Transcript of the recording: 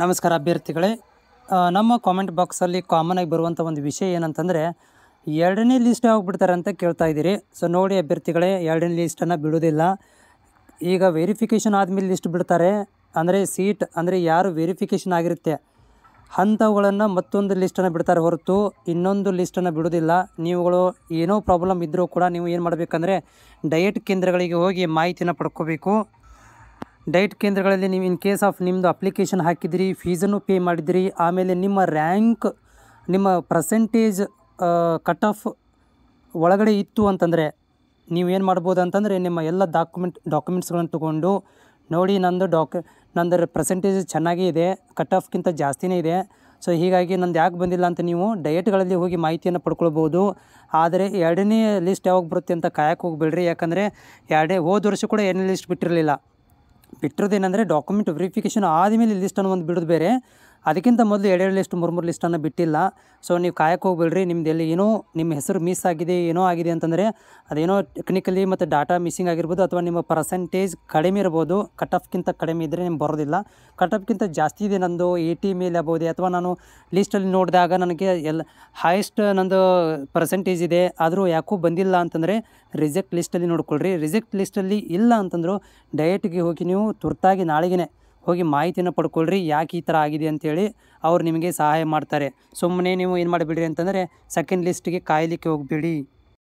ನಮಸ್ಕಾರ ಅಭ್ಯರ್ಥಿಗಳೇ. ನಮ್ಮ ಕಾಮೆಂಟ್ ಬಾಕ್ಸಲ್ಲಿ ಕಾಮನ್ ಆಗಿ ಬರುವಂಥ ಒಂದು ವಿಷಯ ಏನಂತಂದರೆ, ಎರಡನೇ ಲಿಸ್ಟ್ ಯಾವಾಗ ಬಿಡ್ತಾರೆ ಅಂತ ಕೇಳ್ತಾ ಇದ್ದೀರಿ. ಸೊ ನೋಡಿ ಅಭ್ಯರ್ಥಿಗಳೇ, ಎರಡನೇ ಲಿಸ್ಟನ್ನು ಬಿಡೋದಿಲ್ಲ. ಈಗ ವೆರಿಫಿಕೇಷನ್ ಆದಮೇಲೆ ಲಿಸ್ಟ್ ಬಿಡ್ತಾರೆ. ಅಂದರೆ ಸೀಟ್ ಅಂದರೆ ಯಾರು ವೆರಿಫಿಕೇಷನ್ ಆಗಿರುತ್ತೆ ಅಂಥವುಗಳನ್ನು ಮತ್ತೊಂದು ಲಿಸ್ಟನ್ನು ಬಿಡ್ತಾರೆ ಹೊರತು ಇನ್ನೊಂದು ಲಿಸ್ಟನ್ನು ಬಿಡೋದಿಲ್ಲ. ನೀವುಗಳು ಏನೋ ಪ್ರಾಬ್ಲಮ್ ಇದ್ದರೂ ಕೂಡ ನೀವು ಏನು ಮಾಡಬೇಕಂದ್ರೆ ಡಯಟ್ ಕೇಂದ್ರಗಳಿಗೆ ಹೋಗಿ ಮಾಹಿತಿನ ಪಡ್ಕೋಬೇಕು. ಡಯಟ್ ಕೇಂದ್ರಗಳಲ್ಲಿ ನೀವು ಇನ್ ಕೇಸ್ ಆಫ್ ನಿಮ್ಮದು ಅಪ್ಲಿಕೇಶನ್ ಹಾಕಿದಿರಿ, ಫೀಸನ್ನು ಪೇ ಮಾಡಿದಿರಿ, ಆಮೇಲೆ ನಿಮ್ಮ ರ್ಯಾಂಕ್ ನಿಮ್ಮ ಪರ್ಸೆಂಟೇಜ್ ಕಟ್ ಆಫ್ ಒಳಗಡೆ ಇತ್ತು ಅಂತಂದರೆ ನೀವೇನು ಮಾಡ್ಬೋದು ಅಂತಂದರೆ ನಿಮ್ಮ ಎಲ್ಲ ಡಾಕ್ಯುಮೆಂಟ್ಸ್ಗಳನ್ನು ತೊಗೊಂಡು ನೋಡಿ ನಂದು ಪರ್ಸೆಂಟೇಜ್ ಚೆನ್ನಾಗೇ ಇದೆ, ಕಟ್ ಆಫ್ಗಿಂತ ಜಾಸ್ತಿನೇ ಇದೆ. ಸೊ ಹೀಗಾಗಿ ನಂದು ಯಾಕೆ ಬಂದಿಲ್ಲ ಅಂತ ನೀವು ಡಯಟ್ಗಳಲ್ಲಿ ಹೋಗಿ ಮಾಹಿತಿಯನ್ನು ಪಡ್ಕೊಳ್ಬೋದು. ಆದರೆ ಎರಡನೇ ಲಿಸ್ಟ್ ಯಾವಾಗ ಬರುತ್ತೆ ಅಂತ ಕಾಯಕ್ಕೆ ಹೋಗ್ಬೇಡ್ರಿ. ಯಾಕಂದರೆ ಹೋದ ವರ್ಷ ಕೂಡ ಎರಡನೇ ಲಿಸ್ಟ್ ಬಿಟ್ಟಿರೋದೇನೆಂದರೆ ಡಾಕ್ಯುಮೆಂಟ್ ವೆರಿಫಿಕೇಷನ್ ಆದಮೇಲೆ ಲಿಸ್ಟನ್ನು ಒಂದು ಬಿಡೋದು ಬೇರೆ. ಅದಕ್ಕಿಂತ ಮೊದಲು ಎರಡೆರಡು ಲಿಸ್ಟ್ ಮೂರು ಲಿಸ್ಟನ್ನು ಬಿಟ್ಟಿಲ್ಲ. ಸೊ ನೀವು ಕಾಯಕ್ಕೆ ಹೋಗ್ಬೇಡ್ರಿ. ನಿಮ್ಮದೆಲ್ಲಿ ಏನೋ ನಿಮ್ಮ ಹೆಸರು ಮಿಸ್ ಆಗಿದೆ, ಏನೋ ಆಗಿದೆ ಅಂತಂದರೆ ಅದೇನೋ ಟೆಕ್ನಿಕಲಿ ಮತ್ತು ಡಾಟಾ ಮಿಸ್ಸಿಂಗ್ ಆಗಿರ್ಬೋದು, ಅಥವಾ ನಿಮ್ಮ ಪರ್ಸೆಂಟೇಜ್ ಕಡಿಮೆ ಇರ್ಬೋದು. ಕಟ್ ಆಫ್ಗಿಂತ ಕಡಿಮೆ ಇದ್ದರೆ ನಿಮ್ಗೆ ಬರೋದಿಲ್ಲ. ಕಟ್ ಆಫ್ಗಿಂತ ಜಾಸ್ತಿ ಇದೆ ನಂದು 80 ಮೇಲೆ ಆಗ್ಬೋದು, ಅಥವಾ ನಾನು ಲಿಸ್ಟಲ್ಲಿ ನೋಡಿದಾಗ ನನಗೆ ಹೈಯೆಸ್ಟ್ ನಂದು ಪರ್ಸೆಂಟೇಜ್ ಇದೆ, ಆದರೂ ಯಾಕೂ ಬಂದಿಲ್ಲ ಅಂತಂದರೆ ರಿಜೆಕ್ಟ್ ಲಿಸ್ಟಲ್ಲಿ ನೋಡ್ಕೊಳ್ರಿ. ರಿಜೆಕ್ಟ್ ಲಿಸ್ಟಲ್ಲಿ ಇಲ್ಲ ಅಂತಂದರೂ ಡಯಟ್ಗೆ ಹೋಗಿ ನೀವು ತುರ್ತಾಗಿ ನಾಳೆಗೆ ಹೋಗಿ ಮಾಹಿತಿಯನ್ನು ಪಡ್ಕೊಳ್ರಿ, ಯಾಕೆ ಈ ಥರ ಆಗಿದೆ ಅಂಥೇಳಿ. ಅವ್ರು ನಿಮಗೆ ಸಹಾಯ ಮಾಡ್ತಾರೆ. ಸುಮ್ಮನೆ ನೀವು ಏನು ಮಾಡಿಬಿಡ್ರಿ ಅಂತಂದರೆ ಸೆಕೆಂಡ್ ಲಿಸ್ಟಿಗೆ ಕಾಯಲಿಕ್ಕೆ ಹೋಗಬೇಡಿ.